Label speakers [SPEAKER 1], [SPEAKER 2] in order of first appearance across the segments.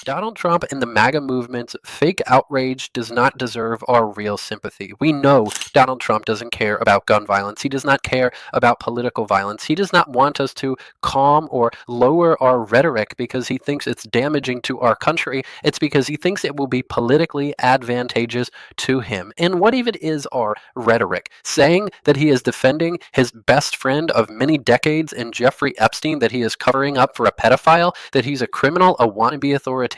[SPEAKER 1] Donald Trump and the MAGA movement's fake outrage does not deserve our real sympathy. We know Donald Trump doesn't care about gun violence. He does not care about political violence. He does not want us to calm or lower our rhetoric because he thinks it's damaging to our country. It's because he thinks it will be politically advantageous to him. And what even is our rhetoric? Saying that he is defending his best friend of many decades in Jeffrey Epstein, that he is covering up for a pedophile, that he's a criminal, a wannabe authoritarian,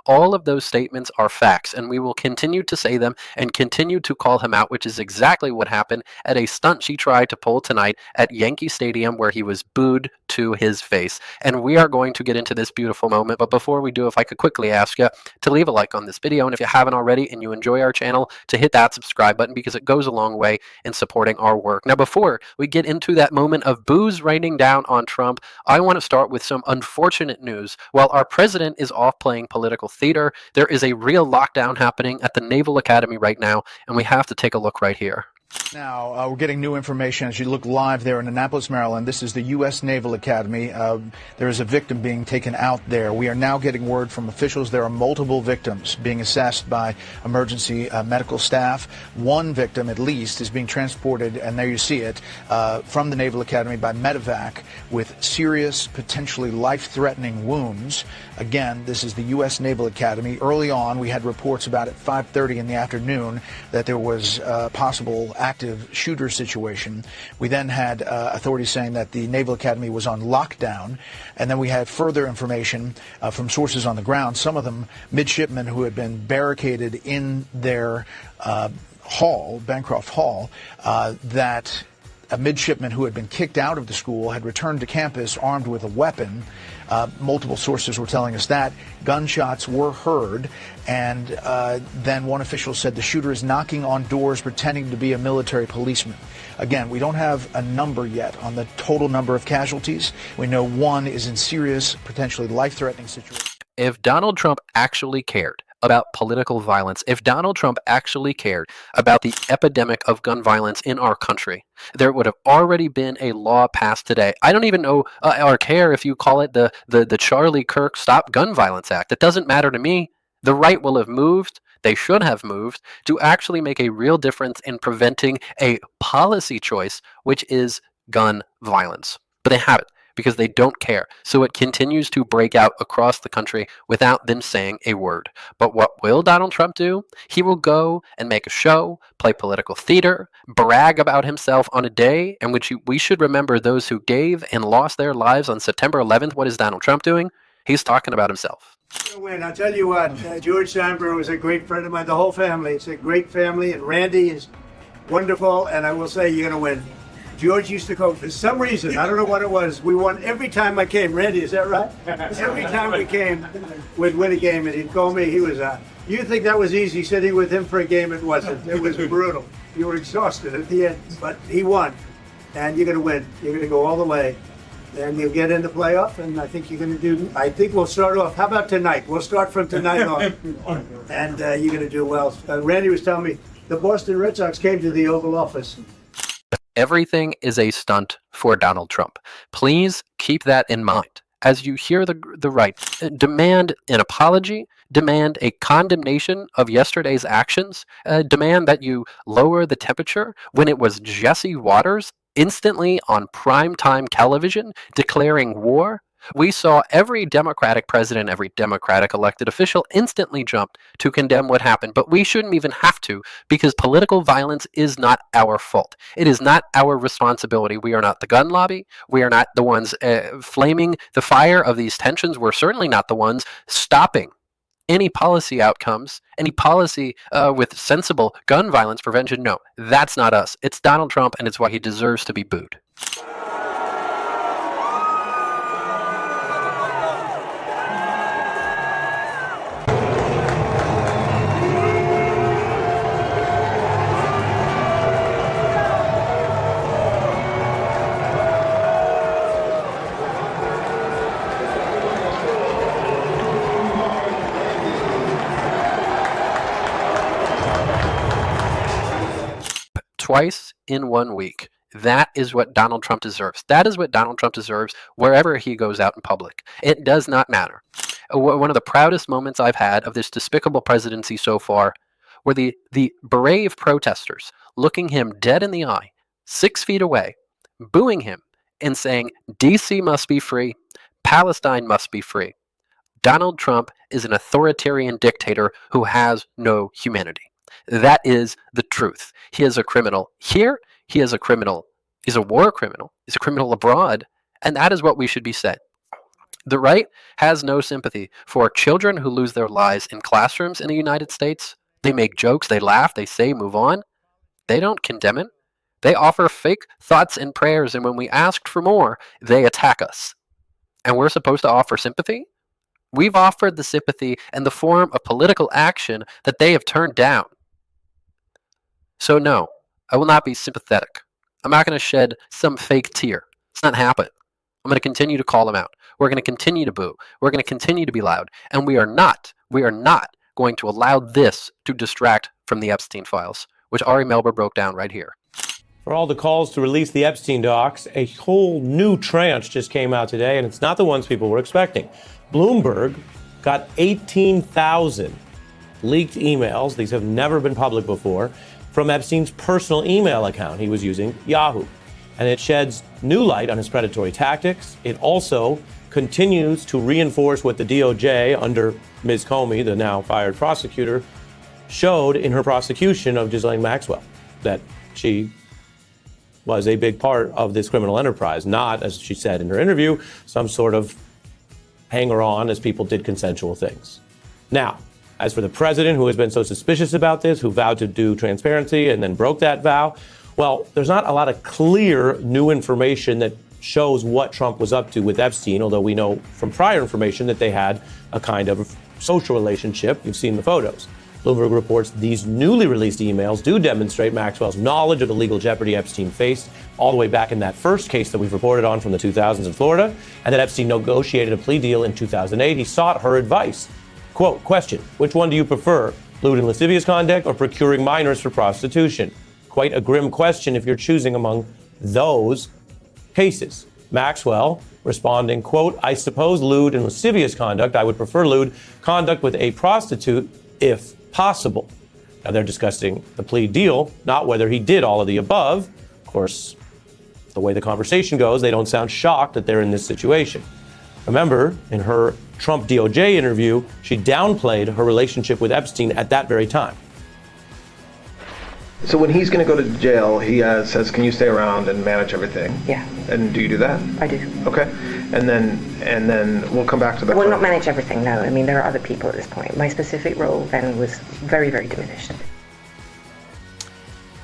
[SPEAKER 1] all of those statements are facts, and we will continue to say them and continue to call him out, which is exactly what happened at a stunt she tried to pull tonight at Yankee Stadium, where he was booed to his face. And we are going to get into this beautiful moment, but before we do, if I could quickly ask you to leave a like on this video, and if you haven't already and you enjoy our channel, to hit that subscribe button, because it goes a long way in supporting our work. Now, before we get into that moment of booze raining down on Trump, I want to start with some unfortunate news. While our president is off playing political theater, there is a real lockdown happening at the Naval Academy right now, and we have to take a look right here.
[SPEAKER 2] Now, we're getting new information as you look live there in Annapolis, Maryland. This is the U.S. Naval Academy. There is a victim being taken out there. We are now getting word from officials there are multiple victims being assessed by emergency medical staff. One victim, at least, is being transported, and there you see it, from the Naval Academy by medevac with serious, potentially life-threatening wounds. Again, this is the U.S. Naval Academy. Early on, we had reports about at 5:30 in the afternoon that there was possible active shooter situation. We then had authorities saying that the Naval Academy was on lockdown, and then we had further information from sources on the ground, some of them midshipmen who had been barricaded in their hall, Bancroft Hall, that a midshipman who had been kicked out of the school had returned to campus armed with a weapon. Multiple sources were telling us that. Gunshots were heard, and then one official said the shooter is knocking on doors pretending to be a military policeman. Again, we don't have a number yet on the total number of casualties. We know one is in serious, potentially life-threatening situation.
[SPEAKER 1] If Donald Trump actually cared about political violence, if Donald Trump actually cared about the epidemic of gun violence in our country, there would have already been a law passed today. I don't even know or care if you call it the Charlie Kirk Stop Gun Violence Act. It doesn't matter to me. The right will have moved. They should have moved to actually make a real difference in preventing a policy choice, which is gun violence. But they haven't, because they don't care. So it continues to break out across the country without them saying a word. But what will Donald Trump do? He will go and make a show, play political theater, brag about himself on a day in which we should remember those who gave and lost their lives on September 11th. What is Donald Trump doing? He's talking about himself.
[SPEAKER 3] Win. I'll tell you what, George Steinbrenner was a great friend of mine. The whole family, it's a great family, and Randy is wonderful, and I will say you're going to win. George used to coach. For some reason, I don't know what it was, we won every time I came. Randy, is that right? Every time we came, we'd win a game, and he'd call me. He was, you think that was easy sitting with him for a game? It wasn't. It was brutal. You were exhausted at the end, but he won, and you're going to win. You're going to go all the way, and you'll get in the playoff, and I think you're going to do, I think we'll start off, how about tonight? We'll start from tonight on, and you're going to do well. Randy was telling me the Boston Red Sox came to the Oval Office.
[SPEAKER 1] Everything is a stunt for Donald Trump. Please keep that in mind. As you hear the right, demand an apology, demand a condemnation of yesterday's actions, demand that you lower the temperature when it was Jesse Waters instantly on primetime television declaring war. We saw every Democratic president, every Democratic elected official instantly jumped to condemn what happened. But we shouldn't even have to, because political violence is not our fault. It is not our responsibility. We are not the gun lobby. We are not the ones flaming the fire of these tensions. We're certainly not the ones stopping any policy outcomes, any policy with sensible gun violence prevention. No, that's not us. It's Donald Trump, and it's why he deserves to be booed. Twice in 1 week. That is what Donald Trump deserves. That is what Donald Trump deserves wherever he goes out in public. It does not matter. One of the proudest moments I've had of this despicable presidency so far were the brave protesters looking him dead in the eye, 6 feet away, booing him and saying, DC must be free, Palestine must be free. Donald Trump is an authoritarian dictator who has no humanity. That is the truth. He is a criminal here, he is a criminal. He's a war criminal. He's a criminal abroad. And that is what we should be saying. The right has no sympathy for children who lose their lives in classrooms in the United States. They make jokes, they laugh, they say, move on. They don't condemn it. They offer fake thoughts and prayers, and when we asked for more, they attack us. And we're supposed to offer sympathy? We've offered the sympathy in the form of political action that they have turned down. So no, I will not be sympathetic. I'm not going to shed some fake tear. It's not happening. I'm going to continue to call them out. We're going to continue to boo. We're going to continue to be loud. And we are not going to allow this to distract from the Epstein files, which Ari Melber broke down right here.
[SPEAKER 4] For all the calls to release the Epstein docs, a whole new tranche just came out today, and it's not the ones people were expecting. Bloomberg got 18,000 leaked emails. These have never been public before, from Epstein's personal email account. He was using Yahoo. And it sheds new light on his predatory tactics. It also continues to reinforce what the DOJ, under Ms. Comey, the now fired prosecutor, showed in her prosecution of Ghislaine Maxwell, that she was a big part of this criminal enterprise, not, as she said in her interview, some sort of hanger-on as people did consensual things. Now, as for the president, who has been so suspicious about this, who vowed to do transparency and then broke that vow, well, there's not a lot of clear new information that shows what Trump was up to with Epstein, although we know from prior information that they had a kind of social relationship. You've seen the photos. Bloomberg reports these newly released emails do demonstrate Maxwell's knowledge of the legal jeopardy Epstein faced all the way back in that first case that we've reported on from the 2000s in Florida, and that Epstein negotiated a plea deal in 2008. He sought her advice. Quote, question, which one do you prefer, lewd and lascivious conduct or procuring minors for prostitution? Quite a grim question if you're choosing among those cases. Maxwell responding, quote, I suppose lewd and lascivious conduct. I would prefer lewd conduct with a prostitute if possible. Now they're discussing the plea deal, not whether he did all of the above. Of course, the way the conversation goes, they don't sound shocked that they're in this situation. Remember, in her Trump DOJ interview, she downplayed her relationship with Epstein at that very time.
[SPEAKER 5] So when he's going to go to jail, he says, can you stay around and manage everything?
[SPEAKER 6] Yeah.
[SPEAKER 5] And do you do that?
[SPEAKER 6] I do.
[SPEAKER 5] Okay. And then we'll come back to that.
[SPEAKER 6] Well, not manage everything, no. I mean, there are other people at this point. My specific role then was very, very diminished.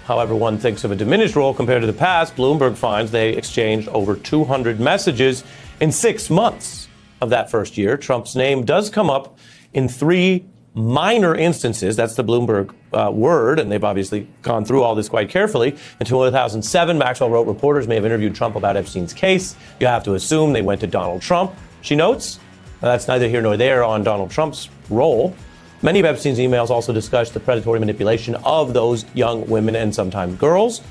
[SPEAKER 4] However, one thinks of a diminished role compared to the past. Bloomberg finds they exchanged over 200 messages in 6 months of that first year. Trump's name does come up in 3 minor instances. That's the Bloomberg word, and they've obviously gone through all this quite carefully. In 2007, Maxwell wrote reporters may have interviewed Trump about Epstein's case. You have to assume they went to Donald Trump. She notes, that's neither here nor there on Donald Trump's role. Many of Epstein's emails also discuss the predatory manipulation of those young women and sometimes girls.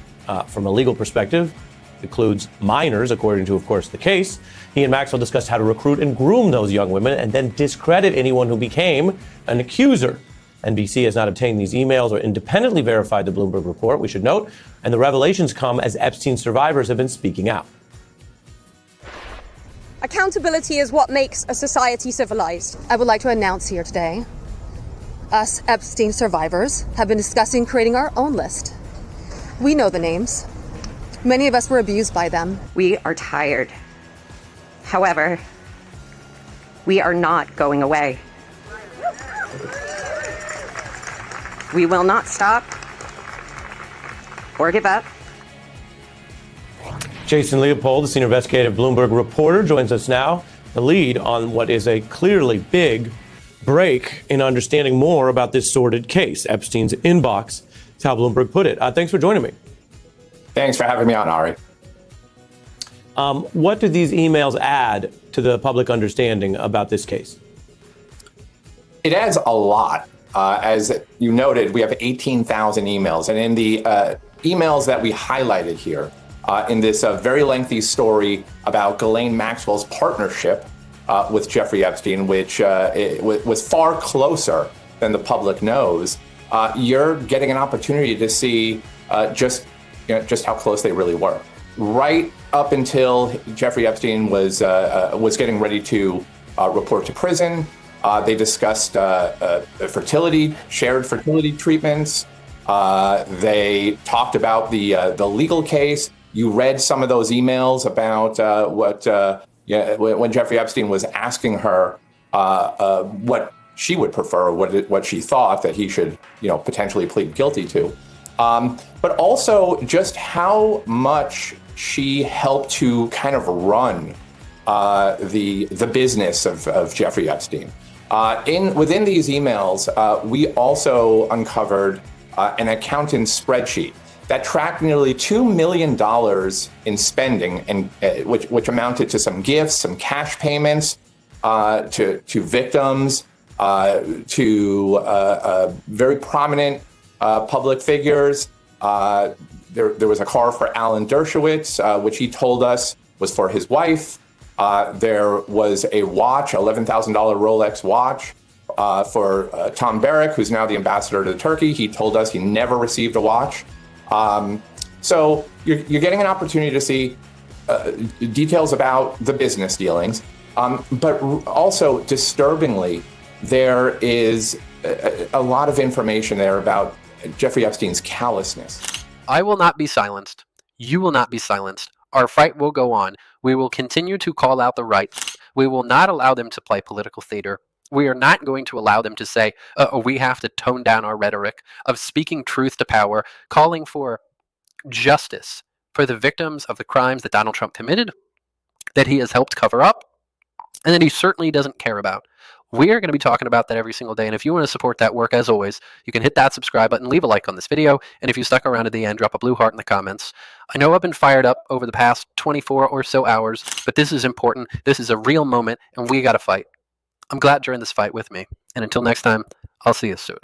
[SPEAKER 4] From a legal perspective, includes minors, according to, of course, the case. He and Maxwell discussed how to recruit and groom those young women and then discredit anyone who became an accuser. NBC has not obtained these emails or independently verified the Bloomberg report, we should note, and the revelations come as Epstein survivors have been speaking out.
[SPEAKER 7] Accountability is what makes a society civilized. I would like to announce here today, us Epstein survivors have been discussing creating our own list. We know the names. Many of us were abused by them.
[SPEAKER 6] We are tired. However, we are not going away. We will not stop or give up.
[SPEAKER 4] Jason Leopold, the senior investigative Bloomberg reporter, joins us now. The lead on what is a clearly big break in understanding more about this sordid case. Epstein's inbox is how Bloomberg put it. Thanks for joining me.
[SPEAKER 8] Thanks for having me on, Ari.
[SPEAKER 4] What do these emails add to the public understanding about this case?
[SPEAKER 8] It adds a lot. As you noted, we have 18,000 emails. And in the emails that we highlighted here, in this very lengthy story about Ghislaine Maxwell's partnership with Jeffrey Epstein, which was far closer than the public knows, you're getting an opportunity to see just how close they really were. Right up until Jeffrey Epstein was getting ready to report to prison, they discussed shared fertility treatments. They talked about the legal case. You read some of those emails about when Jeffrey Epstein was asking her what she would prefer, what she thought that he should potentially plead guilty to, but also just how much she helped to kind of run the business of Jeffrey Epstein. Within these emails, we also uncovered an accountant's spreadsheet that tracked nearly $2 million in spending, and which amounted to some gifts, some cash payments to victims, to very prominent public figures. There was a car for Alan Dershowitz, which he told us was for his wife. There was a watch, $11,000 Rolex watch, for Tom Barrack, who's now the ambassador to Turkey. He told us he never received a watch. So you're getting an opportunity to see details about the business dealings, but also disturbingly, there is a lot of information there about Jeffrey Epstein's callousness.
[SPEAKER 1] I will not be silenced. You will not be silenced. Our fight will go on. We will continue to call out the right. We will not allow them to play political theater. We are not going to allow them to say, we have to tone down our rhetoric of speaking truth to power, calling for justice for the victims of the crimes that Donald Trump committed, that he has helped cover up, and that he certainly doesn't care about. We are going to be talking about that every single day, and if you want to support that work, as always, you can hit that subscribe button, leave a like on this video, and if you stuck around to the end, drop a blue heart in the comments. I know I've been fired up over the past 24 or so hours, but this is important. This is a real moment, and we got to fight. I'm glad you're in this fight with me, and until next time, I'll see you soon.